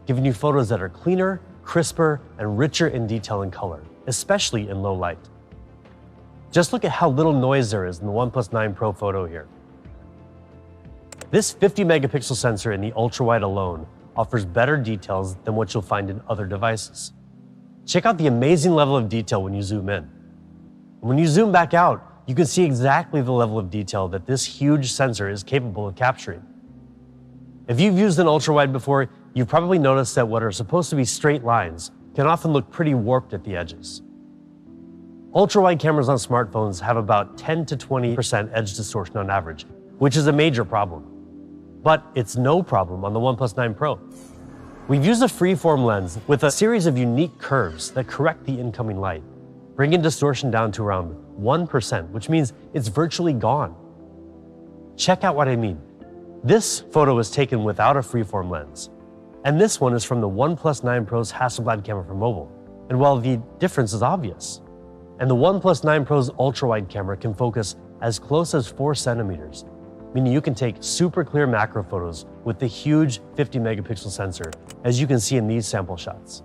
giving you photos that are cleaner, crisper, and richer in detail and color, especially in low light. Just look at how little noise there is in the OnePlus 9 Pro photo here. This 50 megapixel sensor in the ultra-wide alone offers better details than what you'll find in other devices. Check out the amazing level of detail when you zoom in. When you zoom back out, you can see exactly the level of detail that this huge sensor is capable of capturing. If you've used an ultra-wide before, you've probably noticed that what are supposed to be straight lines can often look pretty warped at the edges. Ultra-wide cameras on smartphones have about 10 to 20% edge distortion on average, which is a major problem. But it's no problem on the OnePlus 9 Pro. We've used a freeform lens with a series of unique curves that correct the incoming light, bringing distortion down to around 1%, which means it's virtually gone. Check out what I mean. This photo was taken without a freeform lens, and this one is from the OnePlus 9 Pro's Hasselblad camera for mobile. And while the difference is obvious, and the OnePlus 9 Pro's ultra-wide camera can focus as close as 4 centimeters, meaning you can take super clear macro photos with the huge 50 megapixel sensor, as you can see in these sample shots.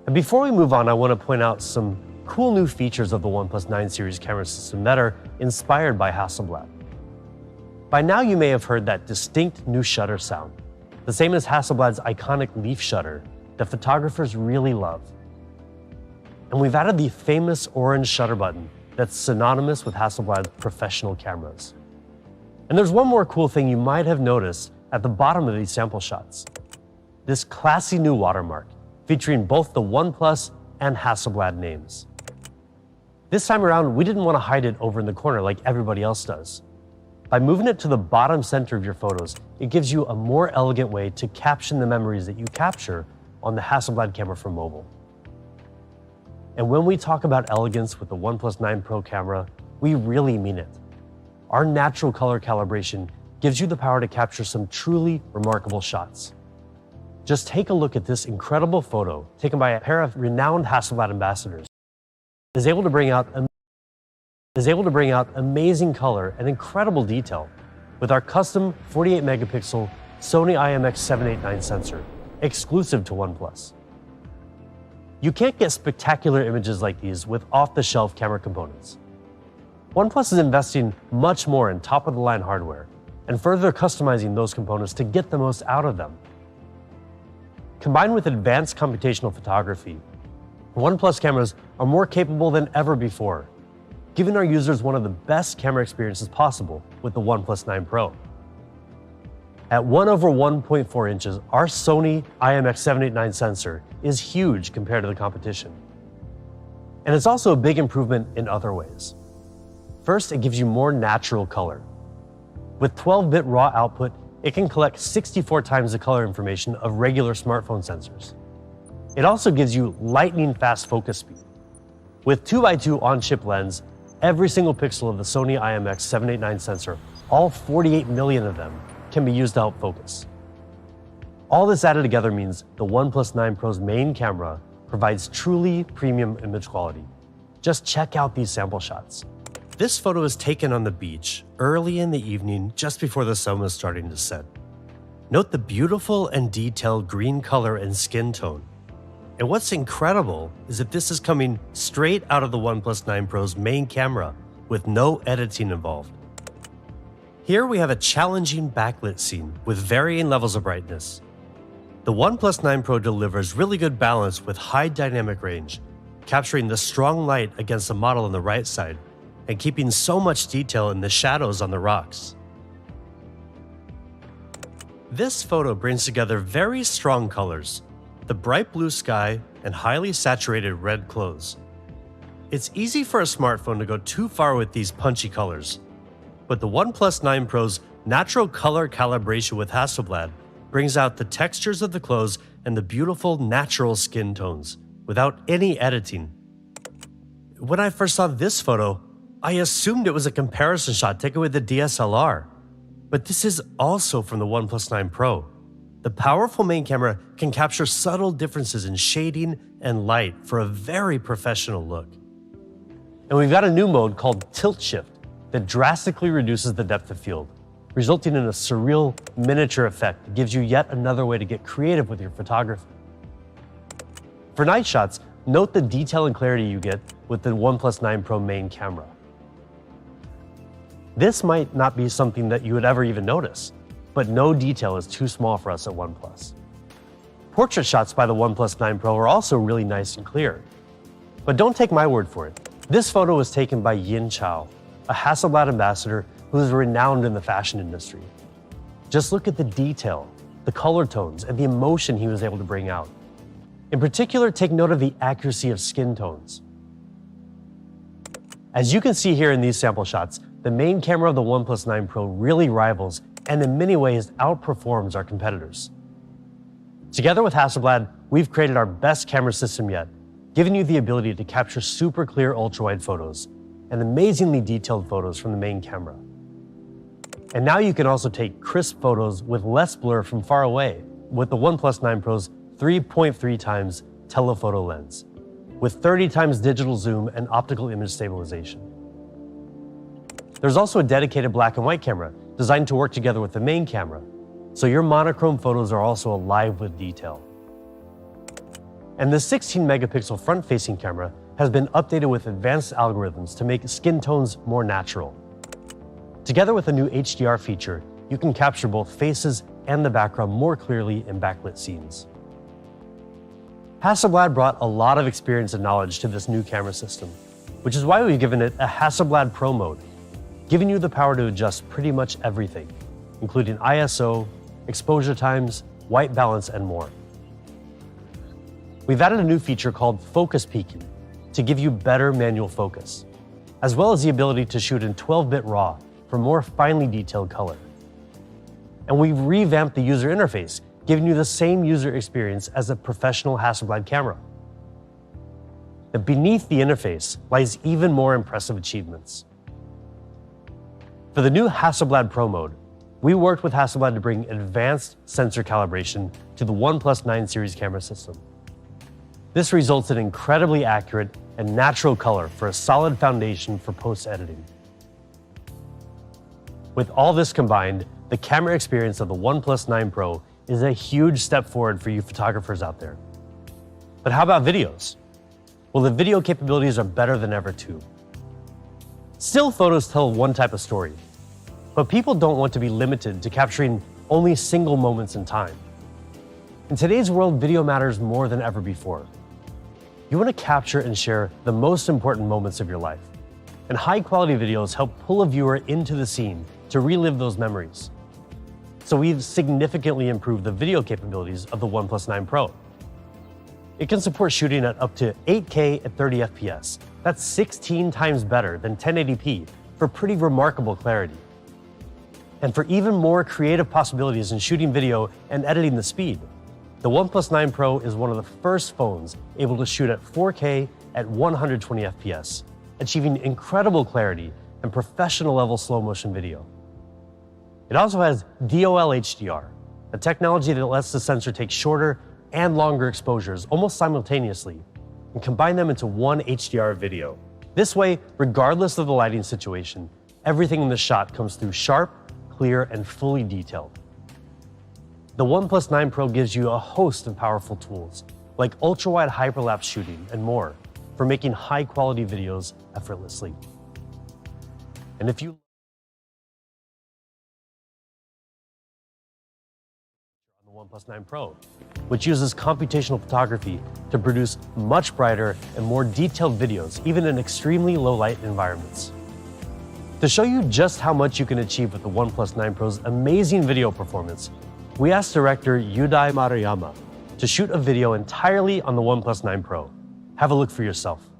And before we move on, I want to point out some cool new features of the OnePlus 9 series camera system that are inspired by Hasselblad. By now you may have heard that distinct new shutter sound, the same as Hasselblad's iconic leaf shutter that photographers really love. And we've added the famous orange shutter button that's synonymous with Hasselblad's professional cameras. And there's one more cool thing you might have noticed at the bottom of these sample shots. This classy new watermark, featuring both the OnePlus and Hasselblad names. This time around, we didn't want to hide it over in the corner like everybody else does. By moving it to the bottom center of your photos, it gives you a more elegant way to caption the memories that you capture on the Hasselblad camera for mobile. And when we talk about elegance with the OnePlus 9 Pro camera, we really mean it. Our natural color calibration gives you the power to capture some truly remarkable shots. Just take a look at this incredible photo taken by a pair of renowned Hasselblad ambassadors. It is able to bring out amazing color and incredible detail with our custom 48 megapixel Sony IMX789 sensor, exclusive to OnePlus. You can't get spectacular images like these with off-the-shelf camera components. OnePlus is investing much more in top-of-the-line hardware and further customizing those components to get the most out of them. Combined with advanced computational photography, OnePlus cameras are more capable than ever before, giving our users one of the best camera experiences possible with the OnePlus 9 Pro. At 1/1.4 inches, our Sony IMX789 sensor is huge compared to the competition. And it's also a big improvement in other ways. First, it gives you more natural color. With 12-bit raw output, it can collect 64 times the color information of regular smartphone sensors. It also gives you lightning-fast focus speed. With 2x2 on-chip lens, every single pixel of the Sony IMX789 sensor, all 48 million of them, can be used to help focus. All this added together means the OnePlus 9 Pro's main camera provides truly premium image quality. Just check out these sample shots. This photo is taken on the beach early in the evening just before the sun was starting to set. Note the beautiful and detailed green color and skin tone. And what's incredible is that this is coming straight out of the OnePlus 9 Pro's main camera with no editing involved. Here we have a challenging backlit scene with varying levels of brightness. The OnePlus 9 Pro delivers really good balance with high dynamic range, capturing the strong light against the model on the right side and keeping so much detail in the shadows on the rocks. This photo brings together very strong colors, the bright blue sky and highly saturated red clothes. It's easy for a smartphone to go too far with these punchy colors, but the OnePlus 9 Pro's natural color calibration with Hasselblad brings out the textures of the clothes and the beautiful natural skin tones without any editing. When I first saw this photo, I assumed it was a comparison shot taken with the DSLR, but this is also from the OnePlus 9 Pro. The powerful main camera can capture subtle differences in shading and light for a very professional look. And we've got a new mode called Tilt Shift that drastically reduces the depth of field, resulting in a surreal miniature effect that gives you yet another way to get creative with your photography. For night shots, note the detail and clarity you get with the OnePlus 9 Pro main camera. This might not be something that you would ever even notice, but no detail is too small for us at OnePlus. Portrait shots by the OnePlus 9 Pro are also really nice and clear. But don't take my word for it. This photo was taken by Yin Chao, a Hasselblad ambassador who is renowned in the fashion industry. Just look at the detail, the color tones, and the emotion he was able to bring out. In particular, take note of the accuracy of skin tones. As you can see here in these sample shots, the main camera of the OnePlus 9 Pro really rivals and in many ways outperforms our competitors. Together with Hasselblad, we've created our best camera system yet, giving you the ability to capture super clear ultra-wide photos and amazingly detailed photos from the main camera. And now you can also take crisp photos with less blur from far away with the OnePlus 9 Pro's 3.3 times telephoto lens, with 30 times digital zoom and optical image stabilization. There's also a dedicated black and white camera designed to work together with the main camera, so your monochrome photos are also alive with detail. And the 16 megapixel front-facing camera has been updated with advanced algorithms to make skin tones more natural. Together with a new HDR feature, you can capture both faces and the background more clearly in backlit scenes. Hasselblad brought a lot of experience and knowledge to this new camera system, which is why we've given it a Hasselblad Pro mode, giving you the power to adjust pretty much everything, including ISO, exposure times, white balance, and more. We've added a new feature called focus peaking to give you better manual focus, as well as the ability to shoot in 12-bit RAW for more finely detailed color. And we've revamped the user interface, giving you the same user experience as a professional Hasselblad camera. And beneath the interface lies even more impressive achievements. For the new Hasselblad Pro mode, we worked with Hasselblad to bring advanced sensor calibration to the OnePlus 9 series camera system. This results in incredibly accurate and natural color for a solid foundation for post-editing. With all this combined, the camera experience of the OnePlus 9 Pro is a huge step forward for you photographers out there. But how about videos? Well, the video capabilities are better than ever too. Still photos tell one type of story, but people don't want to be limited to capturing only single moments in time. In today's world, video matters more than ever before. You want to capture and share the most important moments of your life, and high-quality videos help pull a viewer into the scene to relive those memories. So we've significantly improved the video capabilities of the OnePlus 9 Pro. It can support shooting at up to 8K at 30 FPS. That's 16 times better than 1080p for pretty remarkable clarity. And for even more creative possibilities in shooting video and editing the speed, the OnePlus 9 Pro is one of the first phones able to shoot at 4K at 120 FPS, achieving incredible clarity and professional level slow motion video. It also has DOL HDR, a technology that lets the sensor take shorter and longer exposures almost simultaneously and combine them into one HDR video. This way, regardless of the lighting situation, everything in the shot comes through sharp, clear, and fully detailed. The OnePlus 9 Pro gives you a host of powerful tools, like ultra-wide hyperlapse shooting and more, for making high-quality videos effortlessly. And if you on the OnePlus 9 Pro, which uses computational photography to produce much brighter and more detailed videos, even in extremely low-light environments. To show you just how much you can achieve with the OnePlus 9 Pro's amazing video performance, we asked director Yudai Maruyama to shoot a video entirely on the OnePlus 9 Pro. Have a look for yourself.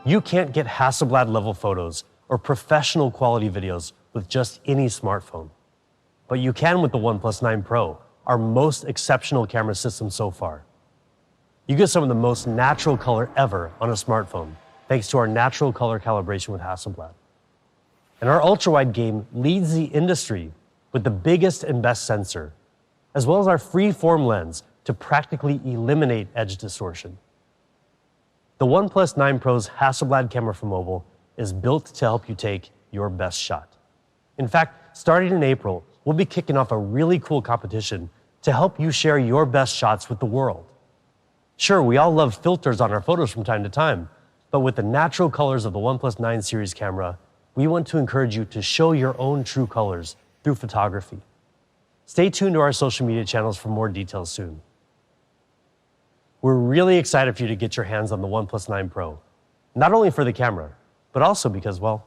You can't get Hasselblad level photos or professional quality videos with just any smartphone. But you can with the OnePlus 9 Pro, our most exceptional camera system so far. You get some of the most natural color ever on a smartphone, thanks to our natural color calibration with Hasselblad. And our ultra-wide game leads the industry with the biggest and best sensor, as well as our free-form lens to practically eliminate edge distortion. The OnePlus 9 Pro's Hasselblad camera for mobile is built to help you take your best shot. In fact, starting in April, we'll be kicking off a really cool competition to help you share your best shots with the world. Sure, we all love filters on our photos from time to time, but with the natural colors of the OnePlus 9 series camera, we want to encourage you to show your own true colors through photography. Stay tuned to our social media channels for more details soon. We're really excited for you to get your hands on the OnePlus 9 Pro, not only for the camera, but also because, well,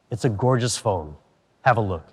it's a gorgeous phone. Have a look.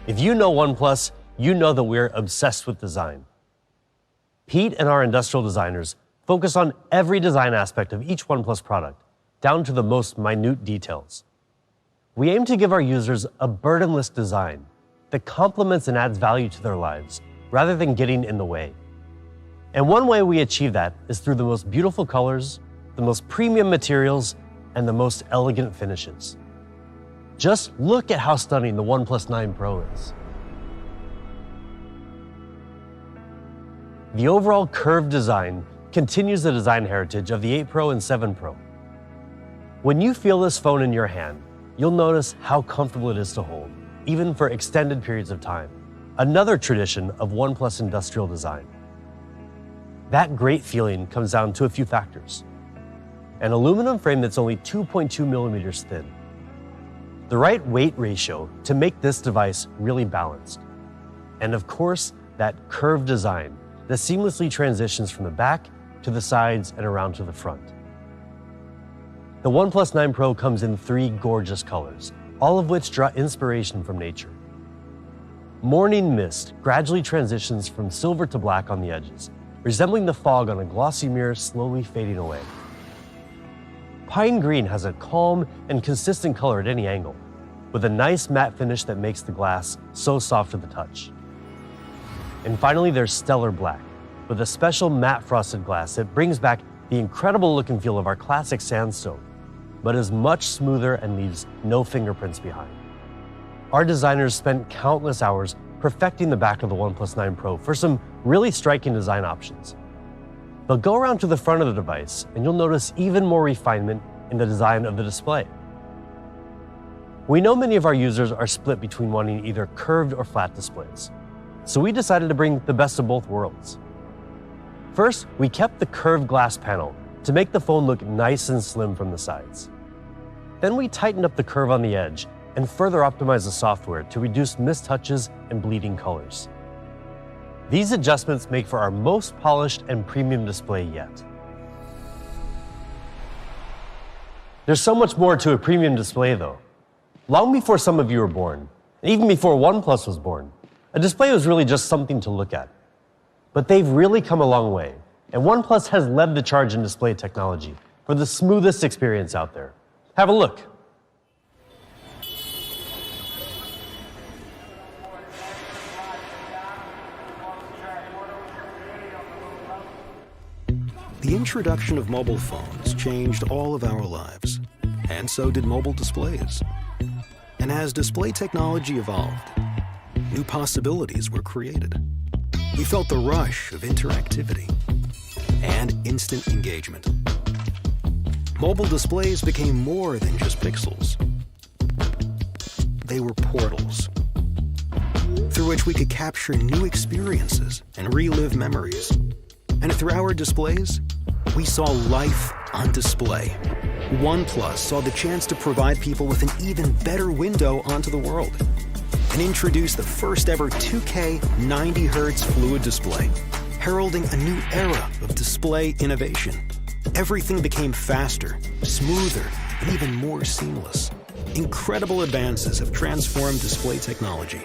If you know OnePlus, you know that we're obsessed with design. Pete and our industrial designers focus on every design aspect of each OnePlus product, down to the most minute details. We aim to give our users a burdenless design that complements and adds value to their lives, rather than getting in the way. And one way we achieve that is through the most beautiful colors, the most premium materials, and the most elegant finishes. Just look at how stunning the OnePlus 9 Pro is. The overall curved design continues the design heritage of the 8 Pro and 7 Pro. When you feel this phone in your hand, you'll notice how comfortable it is to hold, even for extended periods of time. Another tradition of OnePlus industrial design. That great feeling comes down to a few factors. An aluminum frame that's only 2.2 millimeters thin. The right weight ratio to make this device really balanced. And of course, that curved design that seamlessly transitions from the back to the sides and around to the front. The OnePlus 9 Pro comes in 3 gorgeous colors, all of which draw inspiration from nature. Morning mist gradually transitions from silver to black on the edges, resembling the fog on a glossy mirror slowly fading away. Pine green has a calm and consistent color at any angle, with a nice matte finish that makes the glass so soft to the touch. And finally, there's stellar black, with a special matte frosted glass that brings back the incredible look and feel of our classic sandstone, but is much smoother and leaves no fingerprints behind. Our designers spent countless hours perfecting the back of the OnePlus 9 Pro for some really striking design options. But go around to the front of the device and you'll notice even more refinement in the design of the display. We know many of our users are split between wanting either curved or flat displays, so we decided to bring the best of both worlds. First, we kept the curved glass panel to make the phone look nice and slim from the sides. Then we tightened up the curve on the edge and further optimized the software to reduce mistouches and bleeding colors. These adjustments make for our most polished and premium display yet. There's so much more to a premium display though. Long before some of you were born, and even before OnePlus was born, a display was really just something to look at. But they've really come a long way, and OnePlus has led the charge in display technology for the smoothest experience out there. Have a look. The introduction of mobile phones changed all of our lives, and so did mobile displays. And as display technology evolved, new possibilities were created. We felt the rush of interactivity and instant engagement. mobile displays became more than just pixels. They were portals through which we could capture new experiences and relive memories. And through our displays, we saw life on display. Oneplus saw the chance to provide people with an even better window onto the world and introduced the first ever 2K 90Hz fluid display, heralding a new era of display innovation. Everything became faster, smoother, and even more seamless. Incredible advances have transformed display technology.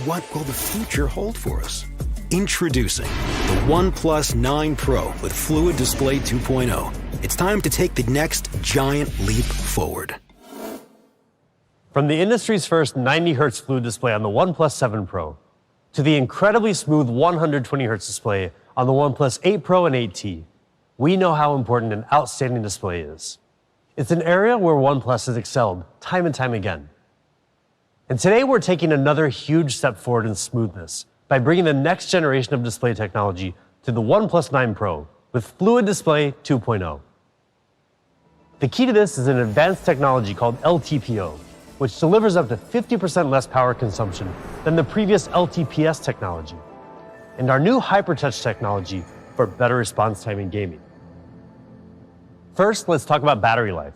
What will the future hold for us? Introducing the OnePlus 9 Pro with Fluid Display 2.0. It's time to take the next giant leap forward. From the industry's first 90Hz fluid display on the OnePlus 7 Pro to the incredibly smooth 120Hz display on the OnePlus 8 Pro and 8T, we know how important an outstanding display is. It's an area where OnePlus has excelled time and time again. And today we're taking another huge step forward in smoothness by bringing the next generation of display technology to the OnePlus 9 Pro with Fluid Display 2.0. The key to this is an advanced technology called LTPO, which delivers up to 50% less power consumption than the previous LTPS technology, and our new HyperTouch technology for better response time in gaming. First, let's talk about battery life.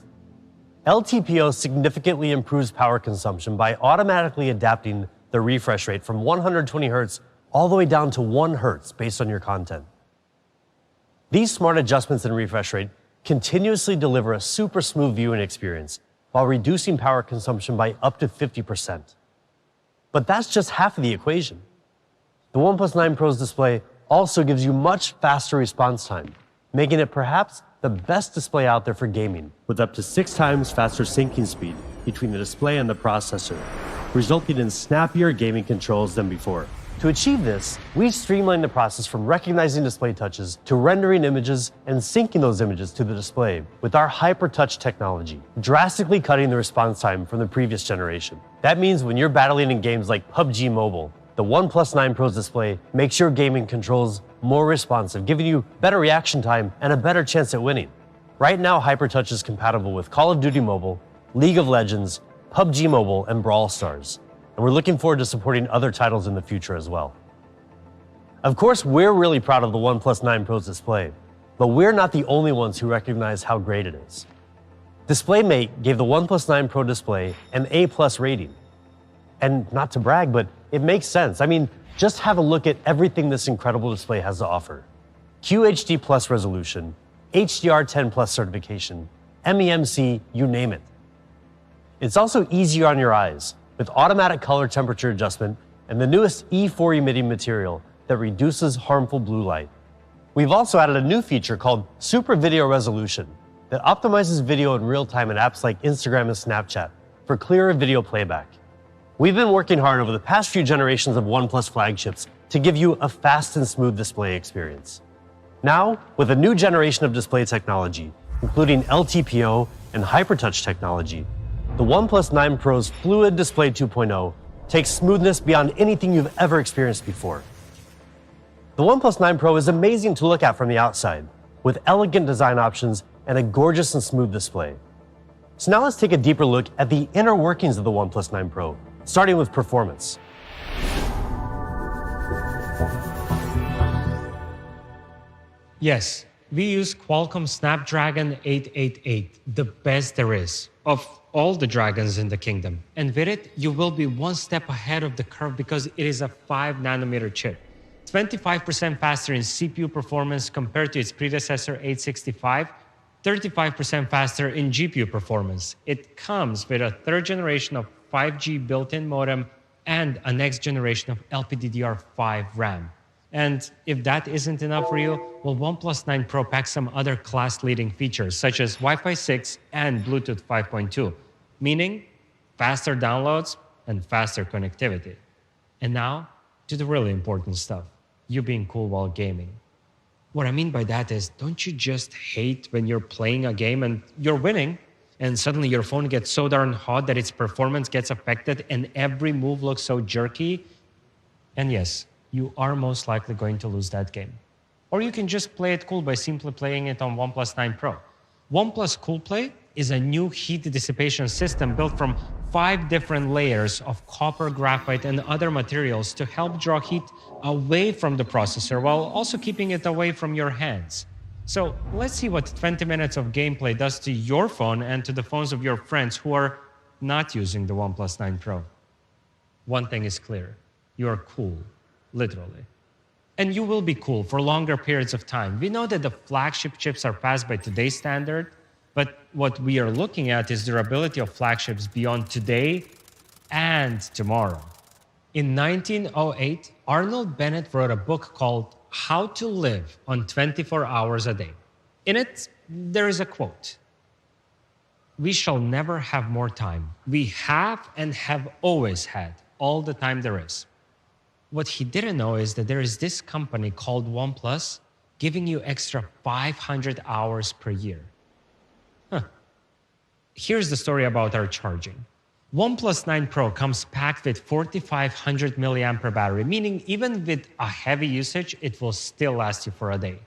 LTPO significantly improves power consumption by automatically adapting the refresh rate from 120 Hz all the way down to 1 Hz based on your content. These smart adjustments in refresh rate continuously deliver a super smooth viewing experience while reducing power consumption by up to 50%. But that's just half of the equation. The OnePlus 9 Pro's display also gives you much faster response time, making it perhaps the best display out there for gaming, with up to 6 times faster syncing speed between the display and the processor, resulting in snappier gaming controls than before. To achieve this, we streamlined the process from recognizing display touches to rendering images and syncing those images to the display with our HyperTouch technology, drastically cutting the response time from the previous generation. That means when you're battling in games like PUBG Mobile, the OnePlus 9 Pro's display makes your gaming controls more responsive, giving you better reaction time and a better chance at winning. Right now, HyperTouch is compatible with Call of Duty Mobile, League of Legends, PUBG Mobile, and Brawl Stars. And we're looking forward to supporting other titles in the future as well. Of course, we're really proud of the OnePlus 9 Pro's display, but we're not the only ones who recognize how great it is. DisplayMate gave the OnePlus 9 Pro display an A+ rating. And not to brag, but it makes sense. I mean, just have a look at everything this incredible display has to offer. QHD Plus resolution, HDR10 Plus certification, MEMC, you name it. It's also easier on your eyes, with automatic color temperature adjustment and the newest E4 emitting material that reduces harmful blue light. We've also added a new feature called Super Video Resolution that optimizes video in real time in apps like Instagram and Snapchat for clearer video playback. We've been working hard over the past few generations of OnePlus flagships to give you a fast and smooth display experience. Now, with a new generation of display technology, including LTPO and HyperTouch technology, the OnePlus 9 Pro's Fluid Display 2.0 takes smoothness beyond anything you've ever experienced before. The OnePlus 9 Pro is amazing to look at from the outside, with elegant design options and a gorgeous and smooth display. So now let's take a deeper look at the inner workings of the OnePlus 9 Pro, starting with performance. Yes, we use Qualcomm Snapdragon 888, the best there is of all the dragons in the kingdom. And with it, you will be one step ahead of the curve because it is a 5nm chip. 25% faster in CPU performance compared to its predecessor 865, 35% faster in GPU performance. It comes with a third generation of 5G built-in modem and a next generation of LPDDR5 RAM. And if that isn't enough for you, well, OnePlus 9 Pro packs some other class-leading features such as Wi-Fi 6 and Bluetooth 5.2, meaning faster downloads and faster connectivity. And now to the really important stuff, you being cool while gaming. What I mean by that is, don't you just hate when you're playing a game and you're winning, and suddenly your phone gets so darn hot that its performance gets affected and every move looks so jerky? And yes, you are most likely going to lose that game. Or you can just play it cool by simply playing it on OnePlus 9 Pro. OnePlus CoolPlay is a new heat dissipation system built from 5 different layers of copper, graphite, and other materials to help draw heat away from the processor while also keeping it away from your hands. So let's see what 20 minutes of gameplay does to your phone and to the phones of your friends who are not using the OnePlus 9 Pro. One thing is clear, you are cool, literally. And you will be cool for longer periods of time. We know that the flagship chips are fast by today's standard, but what we are looking at is durability of flagships beyond today and tomorrow. In 1908, Arnold Bennett wrote a book called How to Live on 24 Hours a Day. In it, there is a quote. "We shall never have more time. We have and have always had all the time there is." What he didn't know is that there is this company called OnePlus giving you extra 500 hours per year. Here's the story about our charging. OnePlus 9 Pro comes packed with 4500 milliampere battery, meaning even with a heavy usage, it will still last you for a day.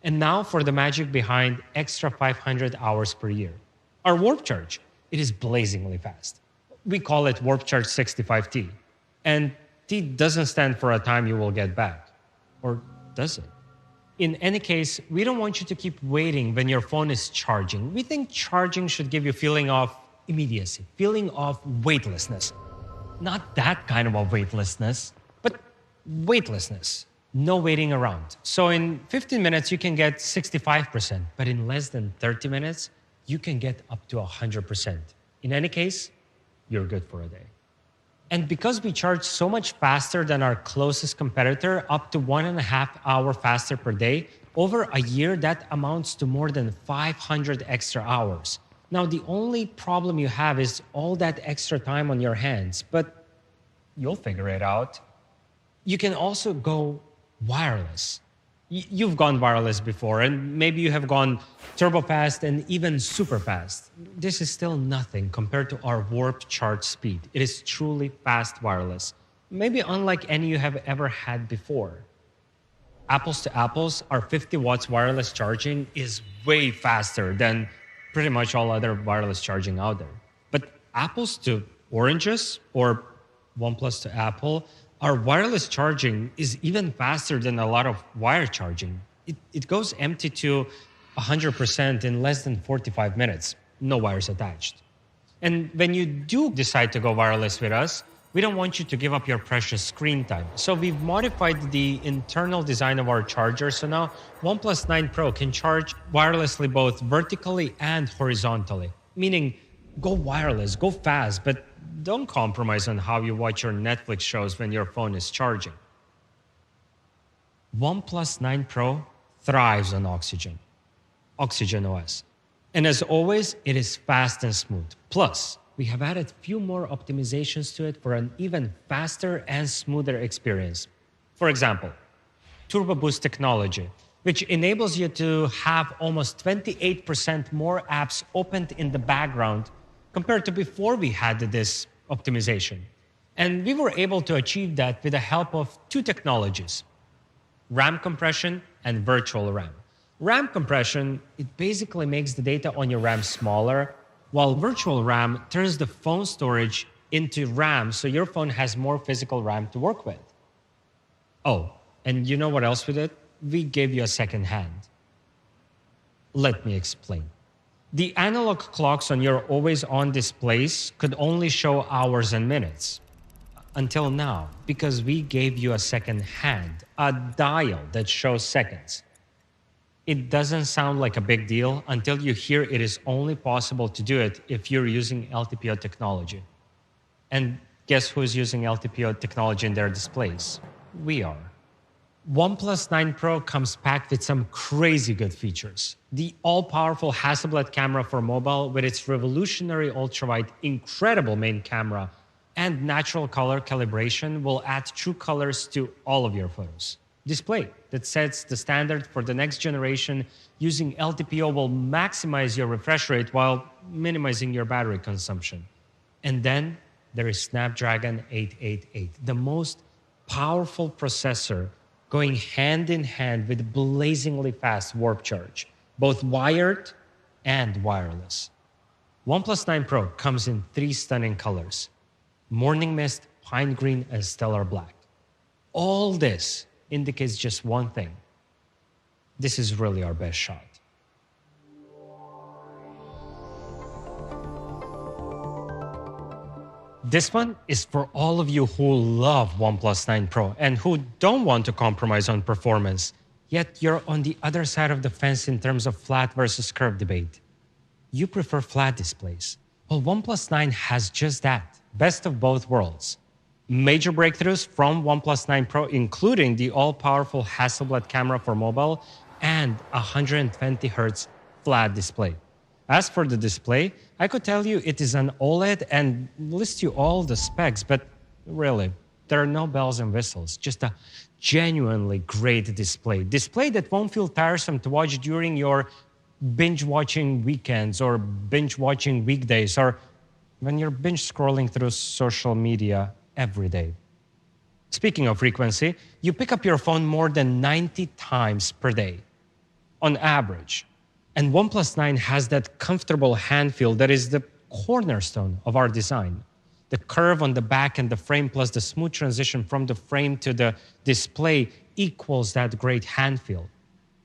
And now for the magic behind extra 500 hours per year. Our Warp Charge, it is blazingly fast. We call it Warp Charge 65T. And T doesn't stand for a time you will get back. Or does it? In any case, we don't want you to keep waiting when your phone is charging. We think charging should give you a feeling of immediacy, feeling of weightlessness. Not that kind of a weightlessness, but weightlessness. No waiting around. So in 15 minutes, you can get 65%, but in less than 30 minutes, you can get up to 100%. In any case, you're good for a day. And because we charge so much faster than our closest competitor, up to 1.5 hours faster per day, over a year, that amounts to more than 500 extra hours. Now, the only problem you have is all that extra time on your hands, but you'll figure it out. You can also go wireless. You've gone wireless before, and maybe you have gone turbo fast and even super fast. This is still nothing compared to our Warp Charge speed. It is truly fast wireless, maybe unlike any you have ever had before. Apples to apples, our 50 watts wireless charging is way faster than pretty much all other wireless charging out there. But apples to oranges, or OnePlus to Apple, our wireless charging is even faster than a lot of wire charging. It goes empty to 100% in less than 45 minutes, no wires attached. And when you do decide to go wireless with us, we don't want you to give up your precious screen time. So we've modified the internal design of our charger. So now OnePlus 9 Pro can charge wirelessly both vertically and horizontally, meaning go wireless, go fast, but don't compromise on how you watch your Netflix shows when your phone is charging. OnePlus 9 Pro thrives on Oxygen OS. And as always, it is fast and smooth. Plus, we have added a few more optimizations to it for an even faster and smoother experience. For example, Turbo Boost technology, which enables you to have almost 28% more apps opened in the background compared to before we had this optimization. And we were able to achieve that with the help of 2 technologies, RAM compression and virtual RAM. RAM compression, it basically makes the data on your RAM smaller, while virtual RAM turns the phone storage into RAM, so your phone has more physical RAM to work with. Oh, and you know what else we did? We gave you a second hand. Let me explain. The analog clocks on your always-on displays could only show hours and minutes. Until now, because we gave you a second hand, a dial that shows seconds. It doesn't sound like a big deal until you hear it is only possible to do it if you're using LTPO technology. And guess who's using LTPO technology in their displays? We are. OnePlus 9 Pro comes packed with some crazy good features. The all-powerful Hasselblad camera for mobile with its revolutionary ultrawide, incredible main camera, and natural color calibration will add true colors to all of your photos. Display that sets the standard for the next generation using LTPO will maximize your refresh rate while minimizing your battery consumption. And then there is Snapdragon 888, the most powerful processor going hand in hand with blazingly fast Warp Charge, both wired and wireless. OnePlus 9 Pro comes in 3 stunning colors: Morning Mist, Pine Green, and Stellar Black. All this indicates just one thing: this is really our best shot. This one is for all of you who love OnePlus 9 Pro and who don't want to compromise on performance, yet you're on the other side of the fence in terms of flat versus curved debate. You prefer flat displays. Well, OnePlus 9 has just that, best of both worlds. Major breakthroughs from OnePlus 9 Pro, including the all-powerful Hasselblad camera for mobile and a 120Hz flat display. As for the display, I could tell you it is an OLED and list you all the specs, but really, there are no bells and whistles, just a genuinely great display. Display that won't feel tiresome to watch during your binge-watching weekends or binge-watching weekdays, or when you're binge-scrolling through social media every day. Speaking of frequency, you pick up your phone more than 90 times per day, on average. And OnePlus 9 has that comfortable hand feel that is the cornerstone of our design. The curve on the back and the frame plus the smooth transition from the frame to the display equals that great hand feel.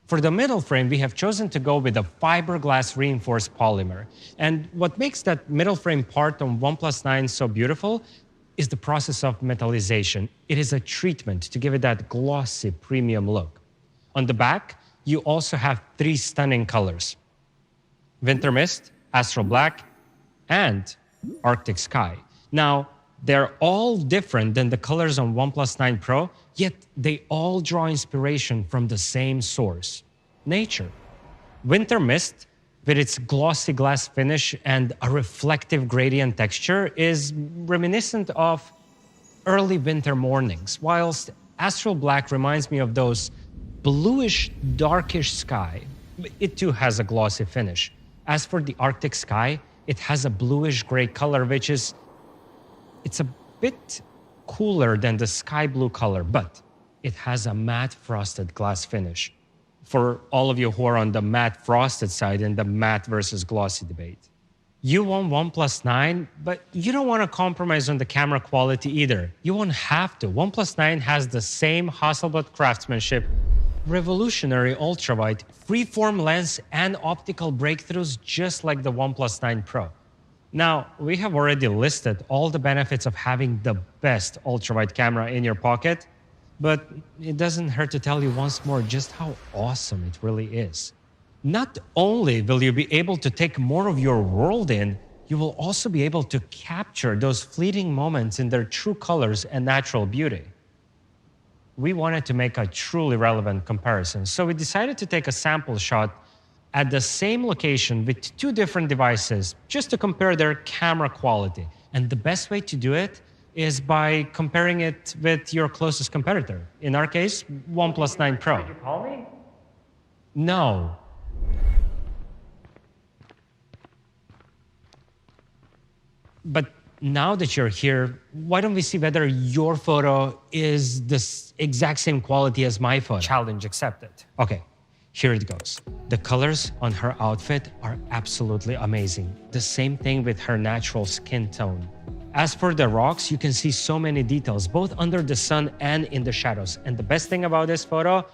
For the middle frame, we have chosen to go with a fiberglass reinforced polymer. And what makes that middle frame part on OnePlus 9 so beautiful is the process of metallization. It is a treatment to give it that glossy premium look. On the back, you also have 3 stunning colors: Winter Mist, Astral Black, and Arctic Sky. Now, they're all different than the colors on OnePlus 9 Pro, yet they all draw inspiration from the same source: nature. Winter Mist, with its glossy glass finish and a reflective gradient texture, is reminiscent of early winter mornings, whilst Astral Black reminds me of those bluish, darkish sky. It too has a glossy finish. As for the Arctic Sky, it has a bluish gray color, which is, it's a bit cooler than the sky blue color, but it has a matte frosted glass finish. For all of you who are on the matte frosted side in the matte versus glossy debate. You want OnePlus 9, but you don't want to compromise on the camera quality either. You won't have to. OnePlus 9 has the same Hasselblad craftsmanship, revolutionary ultrawide, freeform lens, and optical breakthroughs just like the OnePlus 9 Pro. Now, we have already listed all the benefits of having the best ultrawide camera in your pocket, but it doesn't hurt to tell you once more just how awesome it really is. Not only will you be able to take more of your world in, you will also be able to capture those fleeting moments in their true colors and natural beauty. We wanted to make a truly relevant comparison, so we decided to take a sample shot at the same location with 2 different devices just to compare their camera quality. And the best way to do it is by comparing it with your closest competitor. In our case, OnePlus 9 Pro. Did you call me? No. But now that you're here, why don't we see whether your photo is the exact same quality as my photo? Challenge accepted. Okay, here it goes. The colors on her outfit are absolutely amazing. The same thing with her natural skin tone. As for the rocks, you can see so many details, both under the sun and in the shadows. And the best thing about this photo,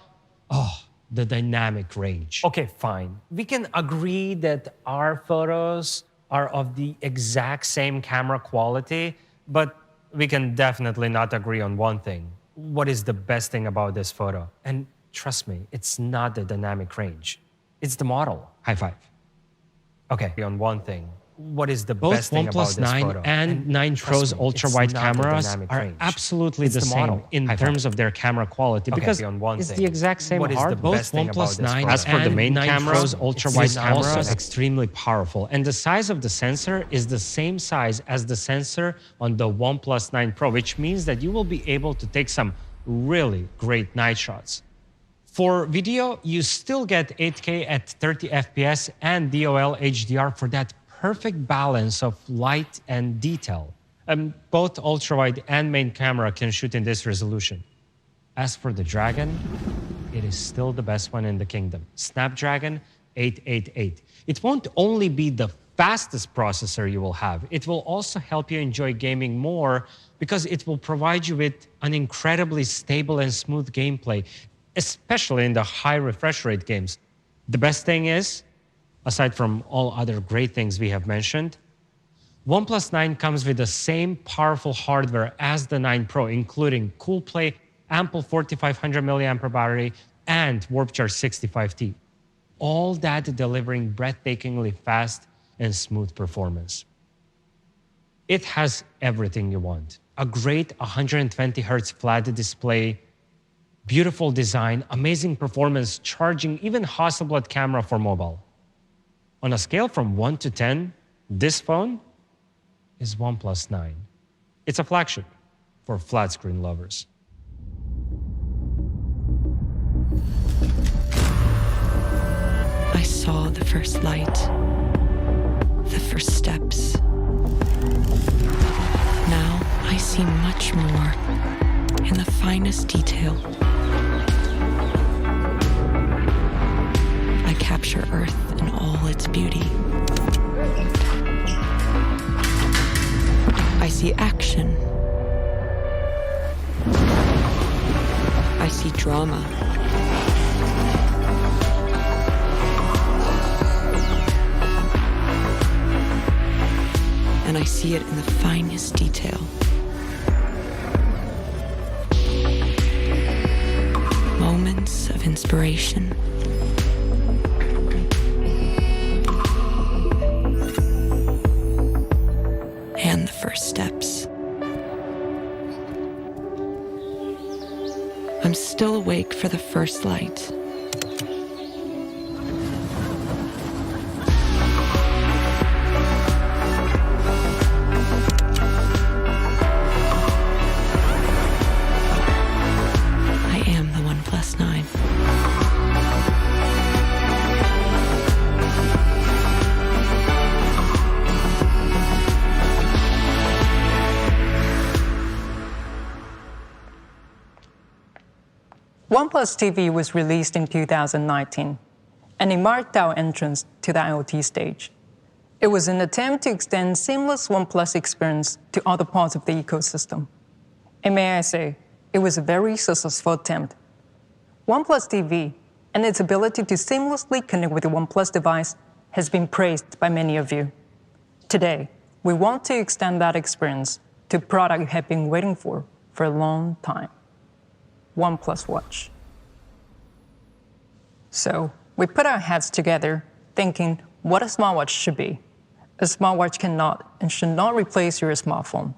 the dynamic range. Okay, fine. We can agree that our photos are of the exact same camera quality, but we can definitely not agree on one thing. What is the best thing about this photo? And trust me, it's not the dynamic range. It's the model. High five. Okay, on one thing. What is the best thing about this photo? Both OnePlus 9 and 9 Pro's ultra-wide cameras are absolutely the same in terms of their camera quality, because it's the exact same hardware. Both OnePlus 9 and 9 Pro's ultra-wide cameras are extremely powerful, and the size of the sensor is the same size as the sensor on the OnePlus 9 Pro, which means that you will be able to take some really great night shots. For video, you still get 8K at 30 FPS and DOL HDR for that perfect balance of light and detail. Both ultrawide and main camera can shoot in this resolution. As for the Dragon, it is still the best one in the kingdom. Snapdragon 888. It won't only be the fastest processor you will have, it will also help you enjoy gaming more because it will provide you with an incredibly stable and smooth gameplay, especially in the high refresh rate games. The best thing is, aside from all other great things we have mentioned, OnePlus 9 comes with the same powerful hardware as the 9 Pro, including Cool Play, ample 4500 mAh battery, and Warp Charge 65T. All that delivering breathtakingly fast and smooth performance. It has everything you want. A great 120Hz flat display, beautiful design, amazing performance, charging, even Hasselblad camera for mobile. On a scale from 1 to 10, this phone is OnePlus 9. It's a flagship for flat screen lovers. I saw the first light, the first steps. Now I see much more in the finest detail. I capture Earth in all its beauty. I see action. I see drama. And I see it in the finest detail. Moments of inspiration. And the first steps. I'm still awake for the first light. I am the OnePlus 9. OnePlus TV was released in 2019, and it marked our entrance to the IoT stage. It was an attempt to extend seamless OnePlus experience to other parts of the ecosystem. And may I say, it was a very successful attempt. OnePlus TV and its ability to seamlessly connect with the OnePlus device has been praised by many of you. Today, we want to extend that experience to a product you have been waiting for a long time. OnePlus Watch. So we put our heads together thinking what a smartwatch should be. A smartwatch cannot and should not replace your smartphone.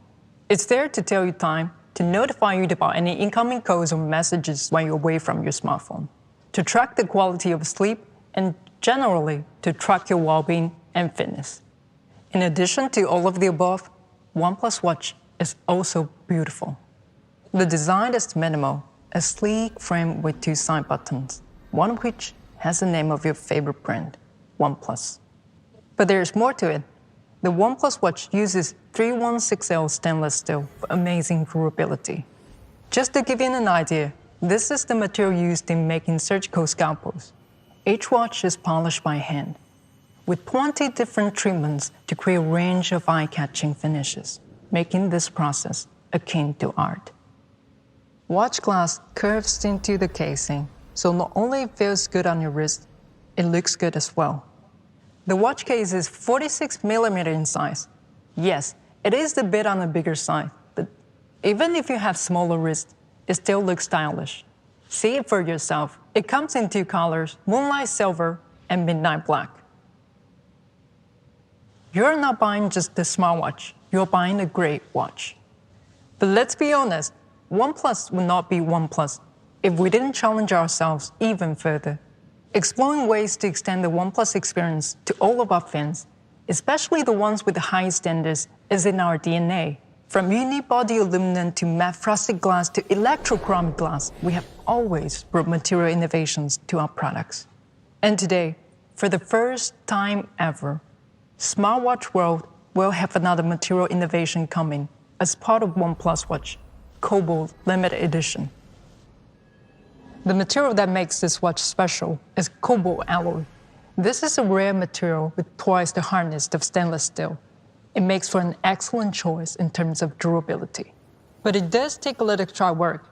It's there to tell you time, to notify you about any incoming calls or messages while you're away from your smartphone, to track the quality of sleep, and generally to track your well-being and fitness. In addition to all of the above, OnePlus Watch is also beautiful. The design is minimal, a sleek frame with two side buttons, one of which has the name of your favorite brand, OnePlus. But there's more to it. The OnePlus Watch uses 316L stainless steel for amazing durability. Just to give you an idea, this is the material used in making surgical scalpels. Each watch is polished by hand, with 20 different treatments to create a range of eye-catching finishes, making this process akin to art. Watch glass curves into the casing, so not only it feels good on your wrist, it looks good as well. The watch case is 46mm in size. Yes, it is a bit on the bigger side, but even if you have smaller wrists, it still looks stylish. See it for yourself. It comes in two colors, Moonlight Silver and Midnight Black. You're not buying just a smartwatch, you're buying a great watch. But let's be honest, OnePlus would not be OnePlus if we didn't challenge ourselves even further, exploring ways to extend the OnePlus experience to all of our fans, especially the ones with the highest standards, is in our DNA. From unibody aluminum to matte frosted glass to electrochromic glass, we have always brought material innovations to our products. And today, for the first time ever, Smartwatch World will have another material innovation coming as part of OnePlus Watch, Cobalt Limited Edition. The material that makes this watch special is cobalt alloy. This is a rare material with twice the hardness of stainless steel. It makes for an excellent choice in terms of durability. But it does take a little extra work,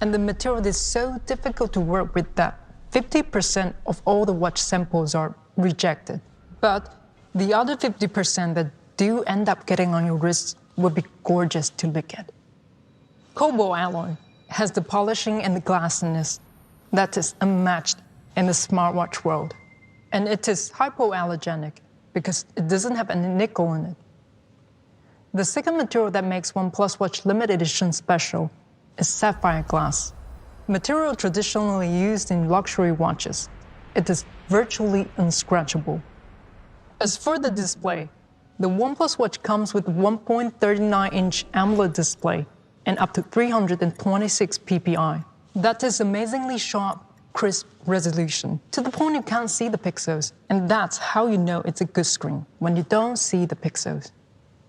and the material is so difficult to work with that 50% of all the watch samples are rejected. But the other 50% that do end up getting on your wrists will be gorgeous to look at. Cobalt alloy has the polishing and the glassiness that is unmatched in the smartwatch world. And it is hypoallergenic because it doesn't have any nickel in it. The second material that makes Oneplus Watch limited edition special is sapphire glass. Material traditionally used in luxury watches, it is virtually unscratchable. As for the display, the Oneplus Watch comes with 1.39-inch AMOLED display and up to 326 ppi. That is amazingly sharp, crisp resolution, to the point you can't see the pixels, and that's how you know it's a good screen, when you don't see the pixels.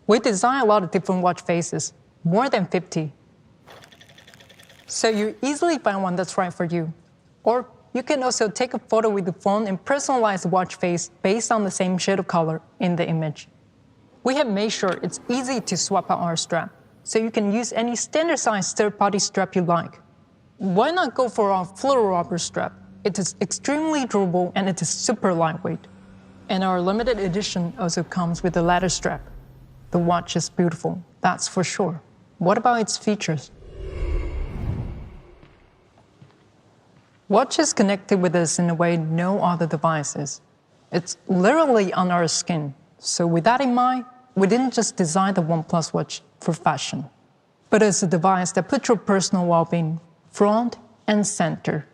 We design a lot of different watch faces, more than 50. So you easily find one that's right for you. Or you can also take a photo with the phone and personalize the watch face based on the same shade of color in the image. We have made sure it's easy to swap out our strap, so you can use any standard-sized third-party strap you like. Why not go for our fluororubber strap? It is extremely durable and it is super lightweight. And our limited edition also comes with a leather strap. The watch is beautiful, that's for sure. What about its features? Watch is connected with us in a way no other device is. It's literally on our skin. So with that in mind, we didn't just design the Oneplus Watch for fashion, but as a device that puts your personal well-being front and center.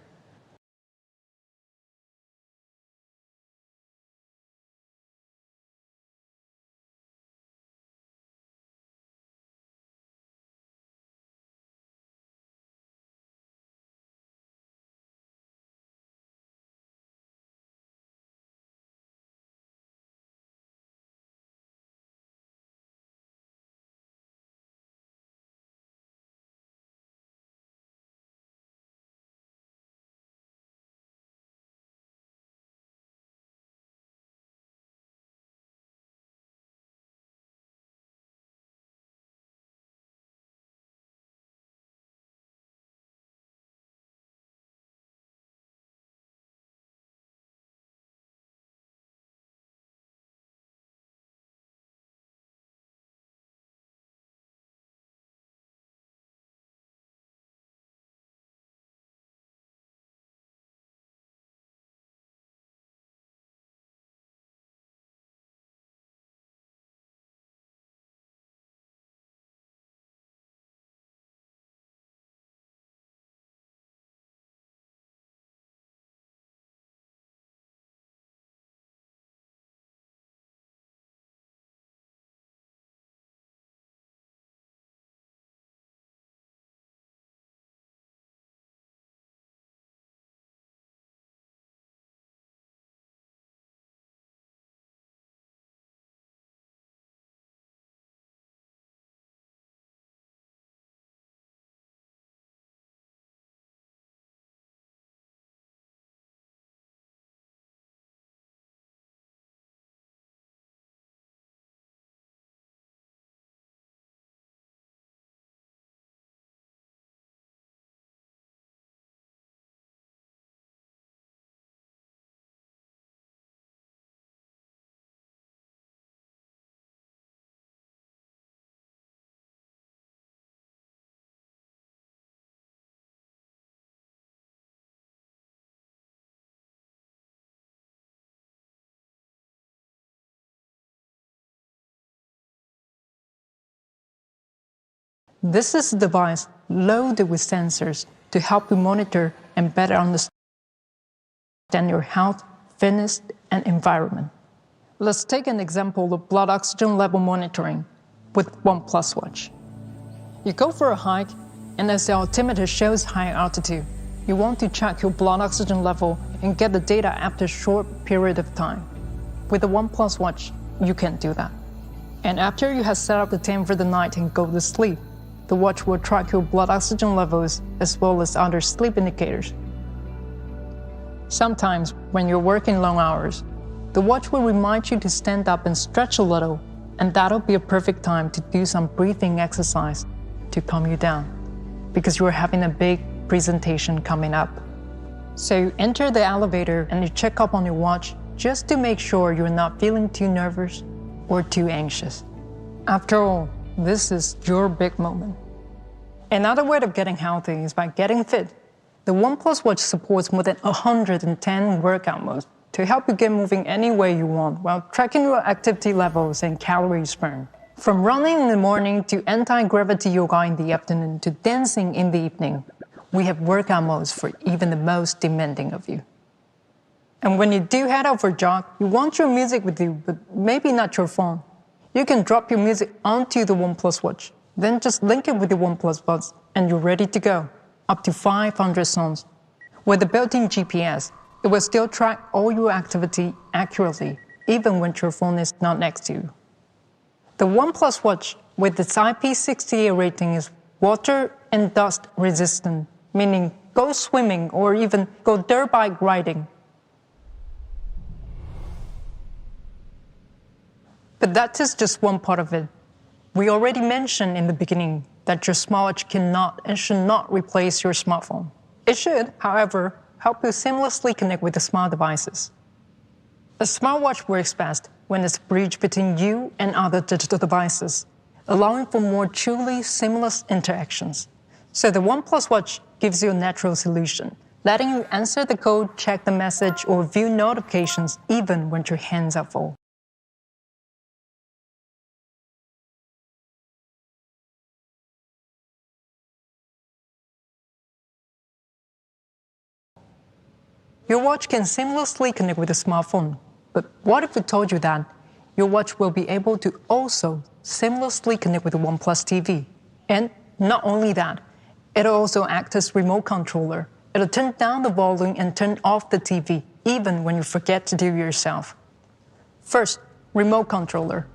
This is a device loaded with sensors to help you monitor and better understand your health, fitness, and environment. Let's take an example of blood oxygen level monitoring with Oneplus Watch. You go for a hike, and as the altimeter shows high altitude, you want to check your blood oxygen level and get the data after a short period of time. With the Oneplus Watch, you can do that. And after you have set up the time for the night and go to sleep, the watch will track your blood oxygen levels as well as other sleep indicators. Sometimes, when you're working long hours, the watch will remind you to stand up and stretch a little, and that'll be a perfect time to do some breathing exercise to calm you down, because you're having a big presentation coming up. So you enter the elevator and you check up on your watch just to make sure you're not feeling too nervous or too anxious. After all, this is your big moment. Another way of getting healthy is by getting fit. The Oneplus watch supports more than 110 workout modes to help you get moving any way you want while tracking your activity levels and calories burned. From running in the morning to anti-gravity yoga in the afternoon to dancing in the evening, we have workout modes for even the most demanding of you. And when you do head out for a jog, you want your music with you, but maybe not your phone. You can drop your music onto the Oneplus watch, then just link it with the Oneplus Buds, and you're ready to go. Up to 500 songs. With the built-in GPS, it will still track all your activity accurately, even when your phone is not next to you. The Oneplus watch with its IP68 rating is water and dust resistant, meaning go swimming or even go dirt bike riding. But that is just one part of it. We already mentioned in the beginning that your smartwatch cannot and should not replace your smartphone. It should, however, help you seamlessly connect with the smart devices. A smartwatch works best when it's a bridge between you and other digital devices, allowing for more truly seamless interactions. So the Oneplus watch gives you a natural solution, letting you answer the code, check the message, or view notifications even when your hands are full. Your watch can seamlessly connect with a smartphone, but what if we told you that your watch will be able to also seamlessly connect with the Oneplus TV? And not only that, it'll also act as remote controller. It'll turn down the volume and turn off the TV, even when you forget to do it yourself. First, remote controller.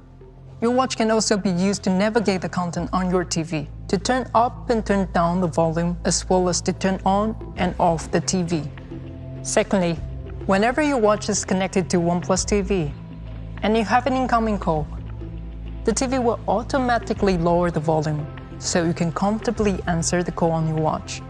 Your watch can also be used to navigate the content on your TV, to turn up and turn down the volume, as well as to turn on and off the TV. Secondly, whenever your watch is connected to Oneplus TV and you have an incoming call, the TV will automatically lower the volume so you can comfortably answer the call on your watch.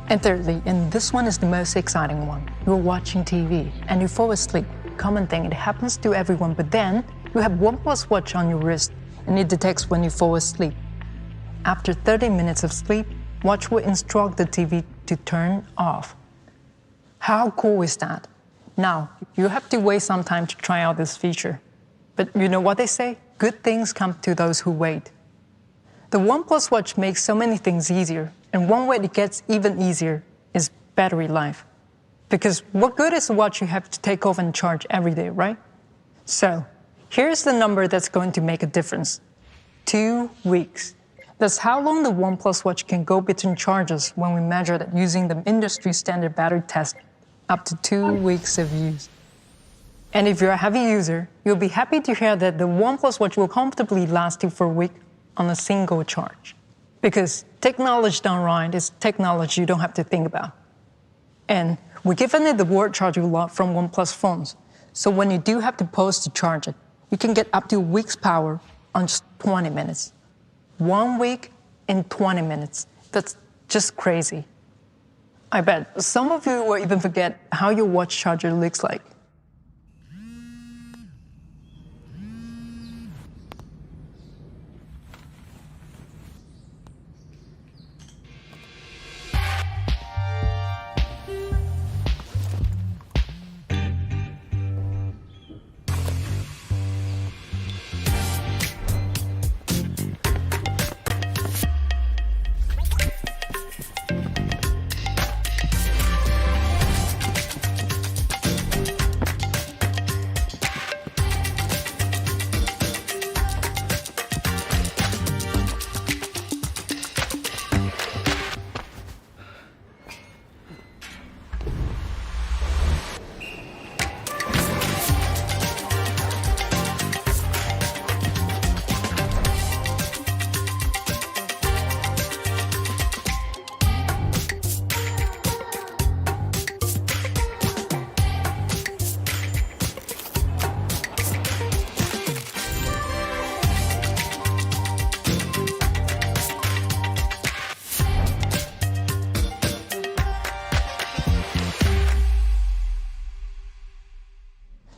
And thirdly, and this one is the most exciting one, you're watching TV and you fall asleep. Common thing, it happens to everyone, but then you have Oneplus watch on your wrist and it detects when you fall asleep. After 30 minutes of sleep, watch will instruct the TV to turn off. How cool is that? Now, you have to wait some time to try out this feature. But you know what they say? Good things come to those who wait. The Oneplus watch makes so many things easier, and one way it gets even easier is battery life. Because what good is a watch you have to take off and charge every day, right? So, here's the number that's going to make a difference. 2 weeks. That's how long the Oneplus watch can go between charges when we measure it using the industry standard battery test, up to 2 weeks of use. And if you're a heavy user, you'll be happy to hear that the Oneplus watch will comfortably last you for a week on a single charge. Because technology done right is technology you don't have to think about. And we're giving it the word charge you love from Oneplus phones. So when you do have to pause to charge it, you can get up to a week's power on just 20 minutes. 1 week in 20 minutes. That's just crazy. I bet some of you will even forget how your watch charger looks like.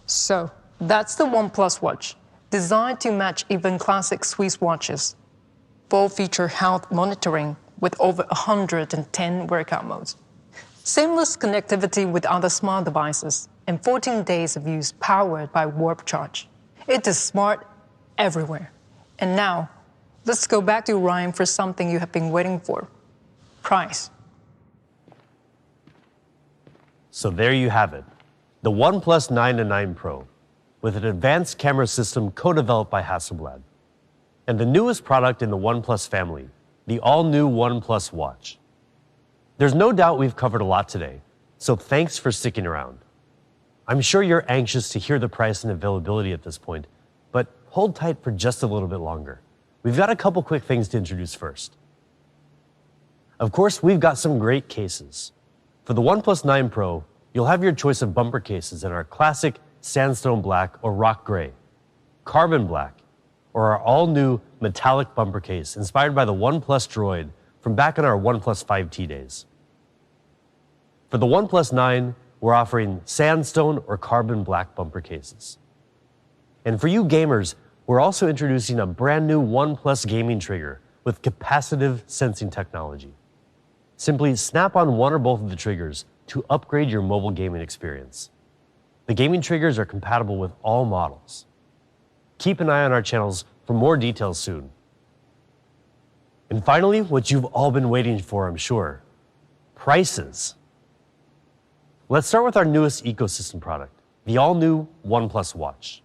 So, that's the Oneplus watch, designed to match even classic Swiss watches. Full feature health monitoring with over 110 workout modes. Seamless connectivity with other smart devices, and 14 days of use powered by Warp Charge. It is smart everywhere. And now, let's go back to Ryan for something you have been waiting for. Price. So there you have it, the OnePlus 9 and 9 Pro, with an advanced camera system co-developed by Hasselblad. And the newest product in the OnePlus family, the all-new OnePlus Watch. There's no doubt we've covered a lot today, so thanks for sticking around. I'm sure you're anxious to hear the price and availability at this point, but hold tight for just a little bit longer. We've got a couple quick things to introduce first. Of course, we've got some great cases. For the OnePlus 9 Pro, you'll have your choice of bumper cases in our classic sandstone black or rock gray, carbon black, or our all-new metallic bumper case inspired by the OnePlus Droid from back in our OnePlus 5T days. For the OnePlus 9, we're offering sandstone or carbon black bumper cases. And for you gamers, we're also introducing a brand new OnePlus gaming trigger with capacitive sensing technology. Simply snap on one or both of the triggers to upgrade your mobile gaming experience. The gaming triggers are compatible with all models. Keep an eye on our channels for more details soon. And finally, what you've all been waiting for, I'm sure, prices. Let's start with our newest ecosystem product, the all-new OnePlus Watch.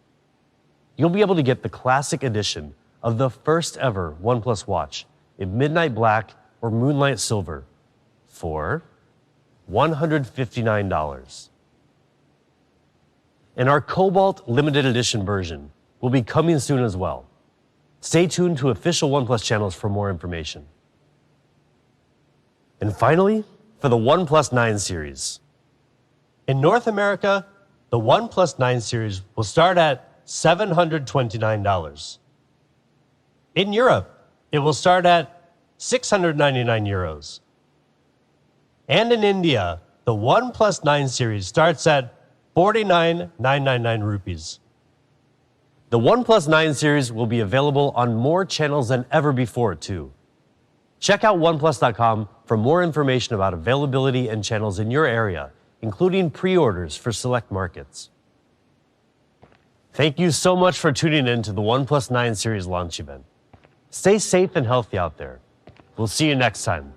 You'll be able to get the classic edition of the first ever OnePlus Watch in midnight black or moonlight silver for $159. And our Cobalt limited edition version will be coming soon as well. Stay tuned to official OnePlus channels for more information. And finally, for the OnePlus 9 series. In North America, the OnePlus 9 series will start at $729. In Europe, it will start at 699 euros. And in India, the OnePlus 9 series starts at 49,999 rupees. The OnePlus 9 series will be available on more channels than ever before, too. Check out oneplus.com for more information about availability and channels in your area, including pre-orders for select markets. Thank you so much for tuning in to the OnePlus 9 series launch event. Stay safe and healthy out there. We'll see you next time.